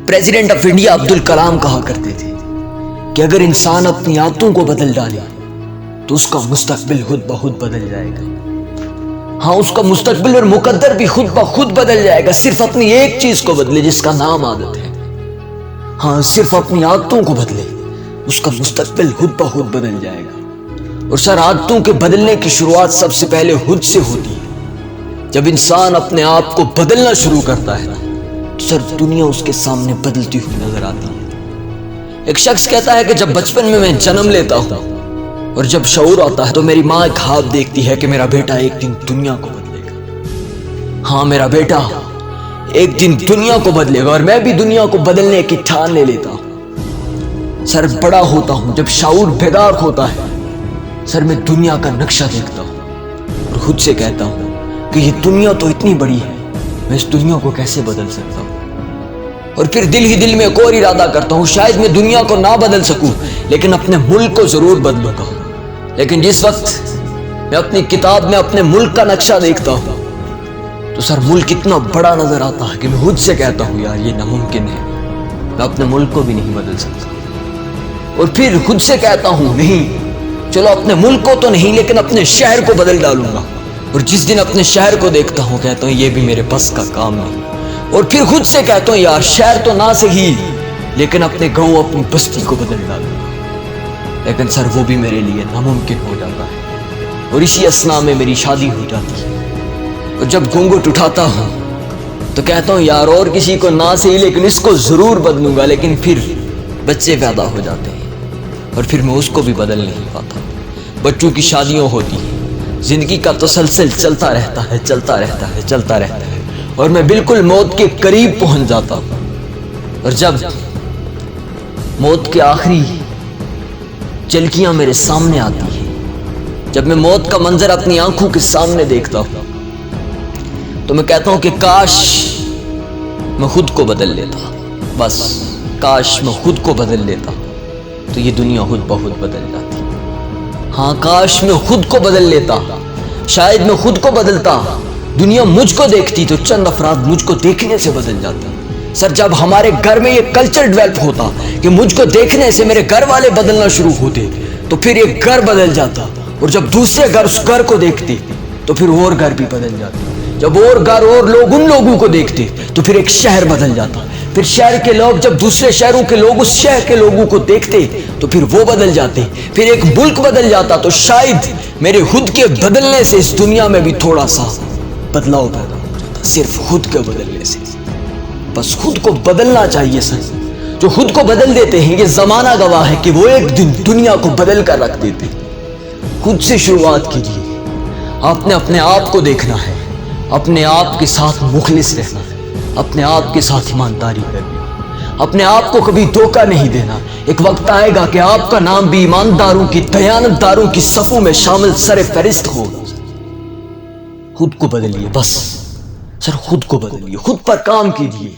President of India Abdul Kalam कहा करते थे कि अगर इंसान अपनी आदतों को बदल डाले तो उसका मुस्तकबिल खुद ब खुद बदल जाएगा। हाँ, उसका मुस्तकबिल और मुकद्दर भी खुद ब खुद बदल जाएगा, सिर्फ अपनी एक चीज को बदले जिसका नाम आदत है। हाँ, सिर्फ अपनी आदतों को बदले, उसका मुस्तकबिल खुद ब खुद बदल जाएगा। और सर, आदतों के बदलने की शुरुआत सबसे पहले खुद से होती है। जब इंसान अपने आप को बदलना शुरू करता है ना, तो सर दुनिया उसके सामने बदलती हुई नजर आती है। एक शख्स कहता है कि जब बचपन में मैं जन्म लेता हूँ और जब शऊर आता है तो मेरी माँ एक ख्वाब देखती है कि मेरा बेटा एक दिन दुनिया को बदलेगा। हाँ, मेरा बेटा एक दिन दुनिया को बदलेगा और मैं भी दुनिया को बदलने की ठान ले लेता हूँ। सर, बड़ा होता हूँ, जब शऊर बेदार होता है सर, मैं दुनिया का नक्शा देखता हूँ और खुद से कहता हूँ कि ये दुनिया तो इतनी बड़ी है, मैं इस दुनिया को कैसे बदल सकता हूँ। और फिर दिल ही दिल में एक और इरादा करता हूँ, शायद मैं दुनिया को ना बदल सकूं लेकिन अपने मुल्क को जरूर बदलूंगा। लेकिन जिस वक्त मैं अपनी किताब में अपने मुल्क का नक्शा देखता हूँ तो सर मुल्क इतना बड़ा नजर आता है कि मैं खुद से कहता हूँ यार ये नामुमकिन है, मैं अपने मुल्क को भी नहीं बदल सकता। और फिर खुद से कहता हूँ नहीं, चलो अपने मुल्क को तो नहीं लेकिन अपने शहर को बदल डालूंगा। और जिस दिन अपने शहर को देखता हूँ कहता हूँ ये भी मेरे बस का काम नहीं। और फिर खुद से कहता हूँ यार शहर तो ना सही लेकिन अपने गांव अपनी बस्ती को बदल डालूंगा। लेकिन सर वो भी मेरे लिए नामुमकिन हो जाता है। और इसी असना में मेरी शादी हो जाती है। और जब घूंघट उठाता हूँ तो कहता हूँ यार और किसी को ना सही लेकिन इसको जरूर बदलूंगा। लेकिन फिर बच्चे पैदा हो जाते हैं और फिर मैं उसको भी बदल नहीं पाता। बच्चों की शादियाँ होती हैं, जिंदगी का तसलसल चलता रहता है, चलता रहता है, चलता रहता है और मैं बिल्कुल मौत के करीब पहुंच जाता हूं। और जब मौत के आखिरी झलकियां मेरे सामने आती है, जब मैं मौत का मंजर अपनी आंखों के सामने देखता हूं तो मैं कहता हूं कि काश मैं खुद को बदल लेता, बस काश मैं खुद को बदल लेता तो ये दुनिया खुद ब खुद बदल जाती। हाँ, काश मैं खुद को बदल लेता, शायद मैं खुद को बदलता, दुनिया मुझको देखती तो चंद अफराद मुझको देखने से बदल जाता। सर, जब हमारे घर में ये कल्चर डेवलप होता कि मुझको देखने से मेरे घर वाले बदलना शुरू होते तो फिर एक घर बदल जाता। और जब दूसरे घर उस घर को देखते तो फिर और घर भी बदल जाता। जब और घर और लोग उन लोगों को देखते तो फिर एक शहर बदल जाता। फिर शहर के लोग जब दूसरे शहरों के लोग उस शहर के लोगों को देखते तो फिर वो बदल जाते। फिर एक मुल्क बदल जाता। तो शायद मेरे खुद के बदलने से इस दुनिया में भी थोड़ा सा बदलाव पैदा हो जाता, सिर्फ खुद के बदलने से। बस खुद को बदलना चाहिए सर। जो खुद को बदल देते हैं ये जमाना गवाह है कि वो एक दिन दुनिया को बदल कर रख देते। खुद से शुरुआत कीजिए। आपने अपने आप को देखना है, अपने आप के साथ मुखलिस रहना है, अपने आप के साथ ईमानदारी करनी, अपने आप को कभी धोखा नहीं देना। एक वक्त आएगा कि आपका नाम भी ईमानदारों की, दयानतदारों की सफों में शामिल सरे फहरिस्त होगा। खुद को बदलिए, बस सर खुद को बदलिए, खुद पर काम कीजिए।